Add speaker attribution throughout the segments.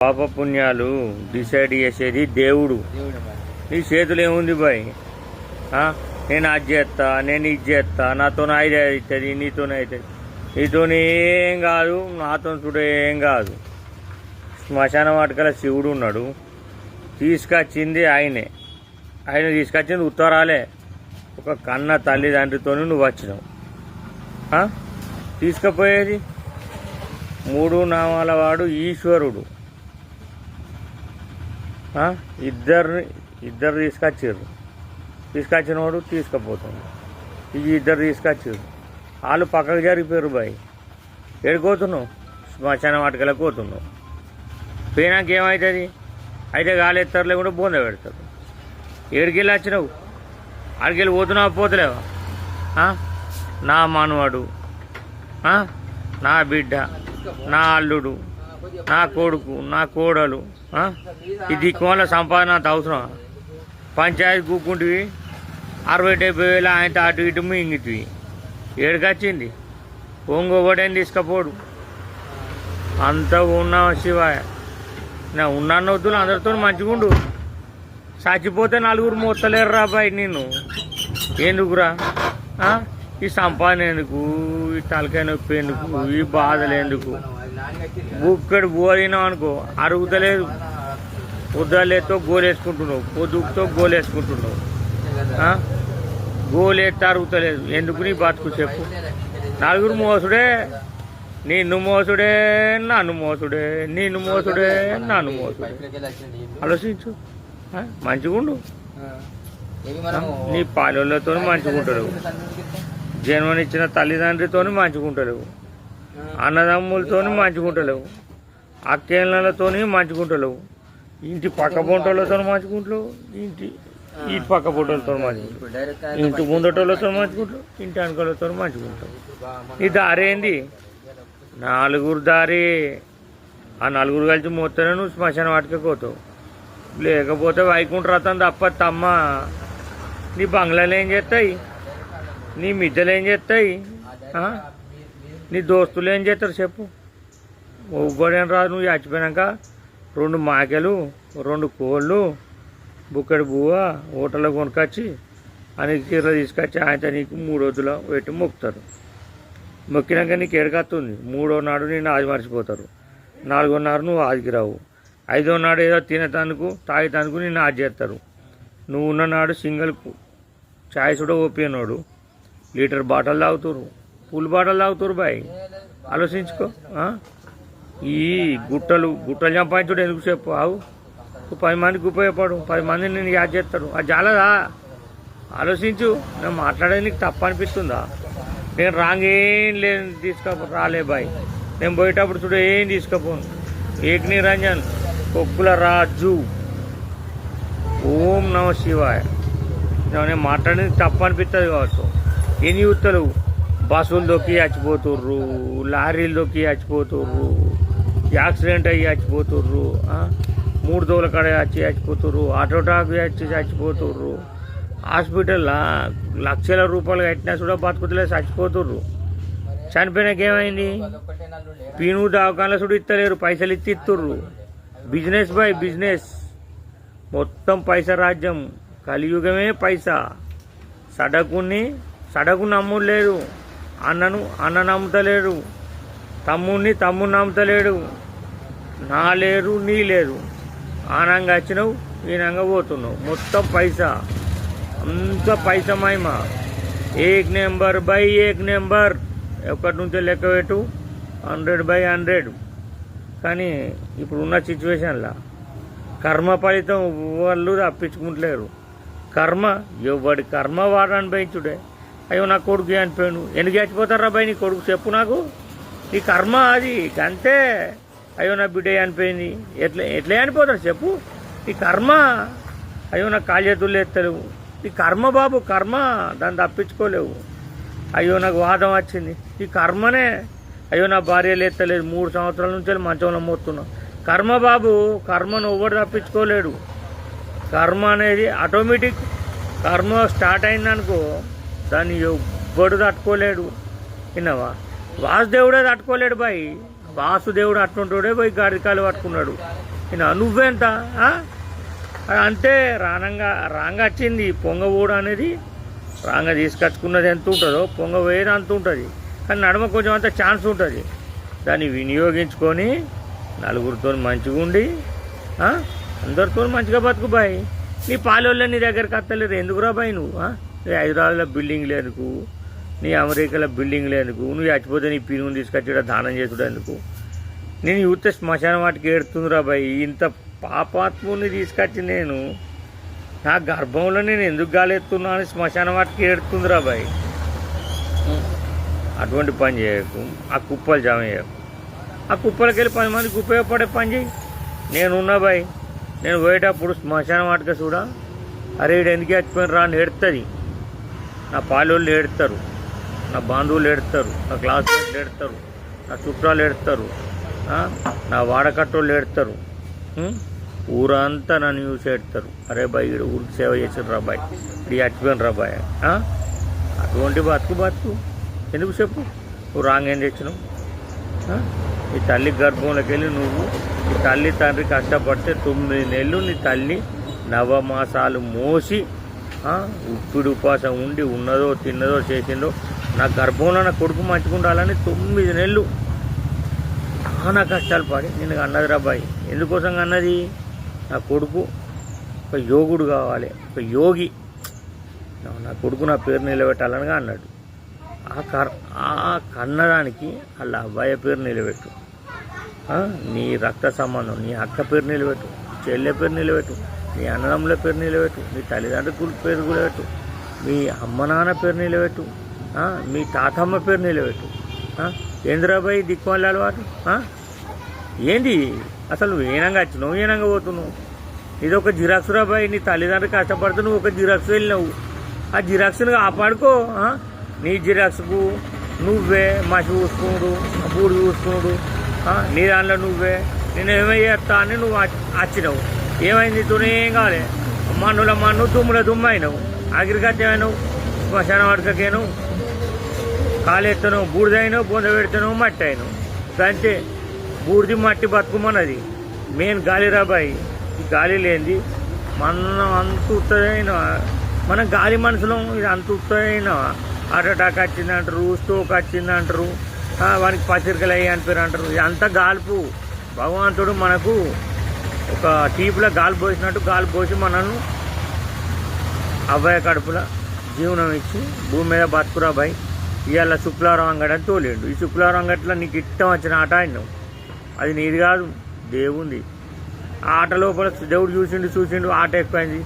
Speaker 1: పాపపుణ్యాలు decide చేసేది దేవుడు. నీ చేతులు ఏముంది బాయ్? నేను అది చేస్తా, నేను ఇది చేస్తా, నాతో ఐదు అవుతుంది, నీతోనే అవుతుంది. నీతో ఏం కాదు, నాతో చూడ ఏం కాదు. శ్మశాన వాటికల శివుడు ఉన్నాడు, తీసుకొచ్చింది ఆయన తీసుకొచ్చింది ఉత్తరాలే. ఒక కన్న తల్లిదండ్రితో నువ్వు వచ్చినావు. తీసుకుపోయేది మూడు నామాల వాడు ఈశ్వరుడు. ఇద్దరు తీసుకొచ్చిన వాడు తీసుకుపోతుంది. ఇది ఇద్దరు తీసుకొచ్చారు, వాళ్ళు పక్కకు జరిగిపోయారు. బాయ్ ఎడుకోతున్నావు, శ్మశాన వాటికలకు పోతున్నావు. పోయినాక ఏమవుతుంది? అయితే గాలెత్తారు, లేకుండా బోంద పెడతారు. ఏడికెళ్ళి వచ్చినావు, ఆడికెళ్ళి పోతున్నావు, పోతలేవా? నా మనవాడు, నా బిడ్డ, నా అల్లుడు, నా కొడుకు, నా కోడలు, ఇది కోళ్ళ సంపాదన అంత అవసరం. పంచాయతీ కూకుంటివి 60-70 వేలు ఆయన అటు ఇటు మింగిటివి. ఏడికొచ్చింది? ఒంగోబడేం తీసుకపోడు. అంత ఉన్నా శివాయ, నా ఉన్నాను వద్దులు అందరితో మంచిగుండు. చచ్చిపోతే నలుగురు మొత్తలేరు రా బాయ్. నిన్ను ఎందుకురా? ఈ సంపాదన ఎందుకు? ఈ తలకాయ నొప్పి ఎందుకు? ఈ బాధలు ఎందుకు? బుక్కడు బోలినావు అనుకో, అరుగుతలేదు. పొద్దులేతో గోలేసుకుంటున్నావు, పొద్దుతో గోలేసుకుంటున్నావు. గోలేస్తే అరుగుతలేదు. ఎందుకు నీ బతుకు చెప్పు? నలుగురు మోసుడే, నిన్ను మోసుడే, నన్ను మోసుడే, నిన్ను మోసుడే, నన్ను మోసుడే. ఆలోచించు, మంచిగుండు. నీ పాలెళ్ళతో మంచిగుంటాడు, జన్మనిచ్చిన తల్లిదండ్రితో మంచుకుంటలేవు, అన్నదమ్ములతో మంచుకుంటలేవు, అక్కేళ్ళతో మంచుకుంటలేవు, ఇంటి పక్క పొంటోళ్ళతో మంచుకుంటలేవు, ఈ పక్క పొంటోళ్ళతో మంచుకుంటావు, ఇంటి ముందటోళ్ళతో మంచుకుంటావు, ఇంటి అనుకోలతో మంచుకుంటావు. ఈ దారి ఏంది? నలుగురు దారి. ఆ నలుగురు కలిసి మొత్తనే నువ్వు శ్మశాన వాటికి పోతావు. లేకపోతే వైకుంఠ రథం తప్ప తమ్మ. నీ బంగ్లాలు ఏం చేస్తాయి? నీ మిద్దెలు ఏం చేస్తాయి? నీ దోస్తులు ఏం చేస్తారు చెప్పు? ఒక్కడేం రాదు. నువ్వు చచ్చిపోయాక 2 మాకెలు, 2 కోళ్ళు, బుక్కడి బువ్వ హోటల్లో కొనుకొచ్చి అని చీరలు తీసుకొచ్చి ఆయన నీకు 3 రోజులు పెట్టి మొక్కుతారు. మొక్కినాక నీకు ఎడకత్తుంది. 3వ నాడు నేను ఆది మర్చిపోతారు. 4వ నాడు నువ్వు ఆదికి రావు. 5వ నాడు ఏదో తినేతానుకు తాగేతానుకు నిన్ను ఆది చేస్తారు. నువ్వు ఉన్న నాడు సింగిల్కు ఛాయ్ కూడా ఓపియనోడు లీటర్ బాటలు తాగుతారు, ఫుల్ బాటలు తాగుతారు. బాయ్ ఆలోచించుకో. ఈ గుట్టలు సంపాదించుడు ఎందుకు చెప్పు? ఆవు 10 మందికి ఉపయోగపడు, 10 మందిని నేను యాద్ చేస్తాడు. అది చాలదా? ఆలోచించు. నేను మాట్లాడేది నీకు తప్ప అనిపిస్తుందా? నేను రాంగ్ ఏం లేదు రాలే బాయ్. నేను పోయేటప్పుడు చూడ ఏం తీసుకుపోను. ఏక్ నిరంజన్ కొక్కుల రాజు, ఓం నమ శివాయ. నేను మాట్లాడేది తప్పు అనిపిస్తుంది కావచ్చు. ఎన్ని యువతలు బస్సులు దొక్కి చచ్చిపోతుర్రు, లారీలు దొక్కి చచ్చిపోతుర్రు, యాక్సిడెంట్ అయ్యి చచ్చిపోతుర్రు, 3 దోల కాడ చచ్చిపోతుర్రు, ఆటో టాక్ వచ్చి చచ్చిపోతుర్రు, హాస్పిటల్లో లక్షల రూపాయలు కట్టినా కూడా బతుకుతలేదు, చచ్చిపోతుర్రు. చనిపోయినాక ఏమైంది? పీను దవాఖానలో కూడా ఇస్తలేరు, పైసలు ఇస్తుర్రు. బిజినెస్ బై బిజినెస్, మొత్తం పైసా రాజ్యం. కలియుగమే పైసా. సడకు నమ్ములేదు. అన్న నమ్ముతలేడు, తమ్ముడిని నమ్ముతలేడు. నా లేరు, నీ లేరు. ఆనంగా వచ్చినావు, ఈనంగా పోతున్నావు. మొత్తం పైసా, అంత పైసా మహిమ. ఏక్ నెంబర్ బై ఏక్ నెంబర్. 1 నుంచి లెక్క పెట్టు, 100/100. కానీ ఇప్పుడున్న సిచ్యువేషన్లో కర్మ ఫలితం వాళ్ళు తప్పించుకుంటలేరు. ఎవడి కర్మ వాడు అనుభవించుడే. అయ్యో నా కొడుకు చనిపోయాడు. ఎందుకు చచ్చిపోతారా బాయ్? నీ కొడుకు చెప్పు నాకు. నీ కర్మ అది అంతే. అయ్యో నా బిడ్డ చనిపోయింది, ఎట్లా చనిపోతారు చెప్పు? నీ కర్మ. అయ్యో నా కాలు చేతులు ఎత్తలేవు. నీ కర్మ బాబు, కర్మ. దాన్ని తప్పించుకోలేవు. అయ్యో నాకు వాదం వచ్చింది, ఈ కర్మనే. అయ్యో నా భార్యలు ఎత్తలేదు, 3 సంవత్సరాల నుంచి మంచంలో మోస్తున్నాం. కర్మ బాబు, కర్మను ఎవరు తప్పించుకోలేడు. కర్మ అనేది ఆటోమేటిక్. కర్మ స్టార్ట్ అయిందనుకో, దాన్ని ఎవ్వడు తట్టుకోలేడు. విన్నావా? వాసుదేవుడే తట్టుకోలేడు బాయ్. వాసుదేవుడు అట్లుంటాడే పోయి గాడికాలు పట్టుకున్నాడు. నువ్వెంత అంటే రాంగా వచ్చింది పొంగబోడు అనేది రాంగా తీసుకొచ్చుకున్నది ఎంత ఉంటుందో పొంగబోయేది అంత ఉంటుంది. కానీ నడుమ కొంచెం అంత ఛాన్స్ ఉంటుంది. దాన్ని వినియోగించుకొని నలుగురితో మంచిగా ఉండి అందరితో మంచిగా బతుకు బాయ్. నీ పాలోళ్ళ నీ దగ్గరికి వస్తలేరు ఎందుకురా బాయ్ నువ్వు? నీ హైదరాబాద్లో బిల్డింగ్ లేదుకు, నీ అమెరికాలో బిల్డింగ్ లేదుకు, నువ్వు చచ్చిపోతే నీ పినుగుని తీసుకొచ్చి దానం చేసుడు ఎందుకు? నేను చూస్తే శ్మశానం వాటికి ఏడుతుందిరా బాయ్. ఇంత పాపాత్ముని తీసుకొచ్చి నేను నా గర్భంలో నేను ఎందుకు గాలెత్తున్నా అని శ్మశానం వాటికి ఏడుతుందిరా బాయ్. అటువంటి పని చేయకు. ఆ కుప్పలు జమ చేయకు. ఆ కుప్పలకి వెళ్ళి 10 మందికి ఉపయోగపడే పని చేయి. నేనున్నా బాయ్. నేను పోయేటప్పుడు శ్మశానం వాటిక చూడా, అరే ఇడు ఎందుకు చచ్చిపోయిన రా అని ఏడుతుంది. నా పాలోళ్ళు ఏడుతారు, నా బంధువులు ఏడుతారు, నా క్లాస్మేట్లు ఏడుతారు, నా చుట్టాలు ఏడుతారు, నా వాడకట్టోళ్ళు ఏడుతారు, ఊరంతా నన్ను చూసి ఏడుతారు. అరే బాయ్ ఈడు ఊరికి సేవ చేసారు రా బాయ్, ఇది చచ్చిపోయిన రా బాయ్. అటువంటి బతుకు ఎందుకు చెప్పు? నువ్వు రాంగ్ ఏం తెచ్చినావు? నీ తల్లి గర్భంలోకి వెళ్ళి నువ్వు నీ తల్లి తండ్రి కష్టపడితే 9 నెలలు నీ తల్లి నవమాసాలు మోసి ఉప్పుడు ఉపాసం ఉండి ఉన్నదో తిన్నదో చేసిందో నా గర్భంలో నా కొడుకు మంచుకుండాలని 9 నెలలు చాలా కష్టాలు పడి నేను అన్నది రాబాయి. ఎందుకోసం అన్నది? నా కొడుకు ఒక యోగుడు కావాలి, ఒక యోగి, నా కొడుకు నా పేరు నిలబెట్టాలని అన్నాడు. ఆ కన్నదానికి వాళ్ళ అబ్బాయి పేరు నిలబెట్టు, నీ రక్త సంబంధం, నీ అక్క పేరు నిలబెట్టు, చెల్లె పేరు నిలబెట్టు, నీ అన్నదమ్ముల పేరు నిలబెట్టు, నీ తల్లిదండ్రుల పేరు నిలబెట్టు, మీ అమ్మ నాన్న పేరు నిలబెట్టు, మీ తాతమ్మ పేరు నిలబెట్టు. ఏంద్రాబాయి దిక్కుమాలి అలవాటు? ఏంది అసలు? నువ్వు ఏనంగా వచ్చినావు, ఏనంగా పోతున్నావు? ఇది ఒక జిరాక్స్ రాబాయి. నీ తల్లిదండ్రులు కష్టపడుతూ నువ్వు ఒక జిరాక్స్ వెళ్ళినావు. ఆ జిరాక్స్ని కాపాడుకో. నీ జిరాక్స్కు నువ్వే మసి చూసుకున్నాడు, బూడి చూసుకున్నాడు, నీ దాంట్లో నువ్వే నేను ఏమయ్యేస్తా అని నువ్వు వచ్చినావు. ఏమైంది? తోనేం కాలే. మన్నుల మన్ను దుమ్ముల దుమ్ము అయినావు. ఆఖరికత్తి అయినావు, శ్మశాన వాడకకేనావు, కాలెత్తను బూడిదైనావు, బొంద పెడతాను మట్టి అయినావు. అంతే. బూడిది మట్టి బతుకుమన్నది మెయిన్ గాలి రాబాయి. ఈ గాలి లేనిది మనం అంత ఉత్తదైన, మనం గాలి మనుషులం. ఇది అంత ఉత్తదైన హార్ట్ అటాక్ వచ్చిందంటారు, స్ట్రోక్ వచ్చిందంటారు, వానికి పసిరికలు అయ్యి అనిపారు అంటారు. ఇదంతా గాల్పు. భగవంతుడు మనకు ఒక టీపులో గాలి పోసినట్టు గాలి పోసి మనల్ని అబ్బాయి కడుపులో జీవనం ఇచ్చి భూమి మీద బతుకురా బాయ్. ఇవాళ శుక్లారం అంగడని తోలేండు. ఈ శుక్లారం అంగట్లో నీకు ఇష్టం వచ్చిన ఆట ఆడినావు. అది నీది కాదు, దేవుంది. ఆ ఆట లోపల దేవుడు చూసిండు ఆట ఎక్కువైంది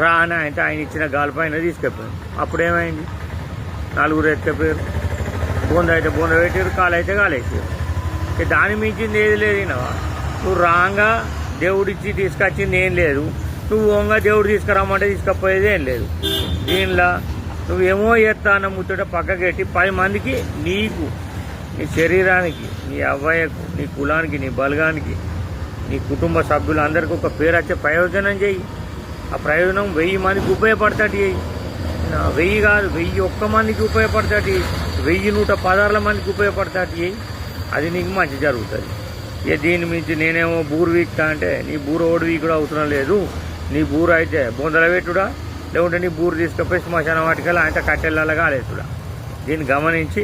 Speaker 1: రా అని ఆయన ఇచ్చిన గాలి పైన తీసుకెళ్ళిపోయింది. అప్పుడేమైంది? 4 ఎత్తుకపోయారు. బొంద అయితే బొంద పెట్టారు, కాలు అయితే కాలు వేసారు. దాని మించింది ఏది లేదు. నువ్వు రాంగా దేవుడిచ్చి తీసుకొచ్చింది ఏం లేదు. నువ్వు ఓంగా దేవుడు తీసుకురామంటే తీసుకపోయేది ఏం లేదు. దీనిలో నువ్వేమో చేస్తా అన్న ముచ్చట పక్కకెట్టి 10 మందికి, నీకు, నీ శరీరానికి, నీ అవ్వయ్యకు, నీ కులానికి, నీ బలగానికి, నీ కుటుంబ సభ్యులందరికీ ఒక పేరు వచ్చే ప్రయోజనం చెయ్యి. ఆ ప్రయోజనం 1000 మందికి ఉపయోగపడతాడు చెయ్యి. 1000 కాదు, 1001 మందికి ఉపయోగపడతాడు. 1116 మందికి ఉపయోగపడతాడు చెయ్యి. అది నీకు మంచి జరుగుతుంది. ఇక దీని మించి నేనేమో బూరు వీక్తా అంటే నీ బూరు ఓడి వీకుడు అవసరం లేదు. నీ బూరు అయితే బొందల పెట్టుడా, లేకుంటే నీ బూరు తీసుకుపోయి శ్మశాన వాటికల్లా ఆయన కట్టెలలాగా ఆలేసుడా. దీన్ని గమనించి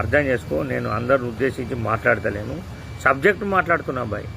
Speaker 1: అర్థం చేసుకో. నేను అందరిని ఉద్దేశించి మాట్లాడతలేను, సబ్జెక్టు మాట్లాడుతున్నా బాయ్.